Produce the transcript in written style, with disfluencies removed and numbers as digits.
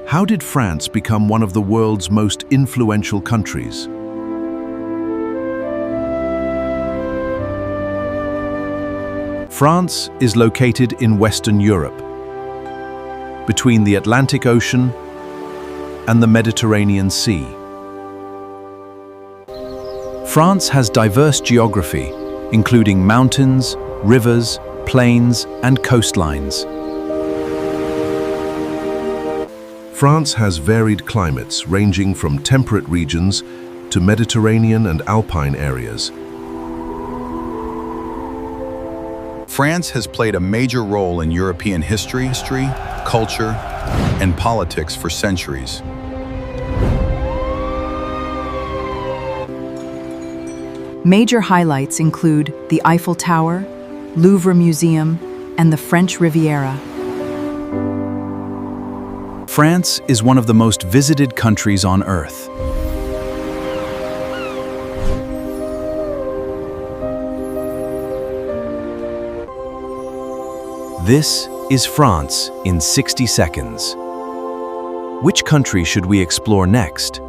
How did France become one of the world's most influential countries? France is located in Western Europe, between the Atlantic Ocean and the Mediterranean Sea. France has diverse geography, including mountains, rivers, plains, and coastlines. France has varied climates ranging from temperate regions to Mediterranean and alpine areas. France has played a major role in European history, culture, and politics for centuries. Major highlights include the Eiffel Tower, Louvre Museum, and the French Riviera. France is one of the most visited countries on Earth. This is France in 60 seconds. Which country should we explore next?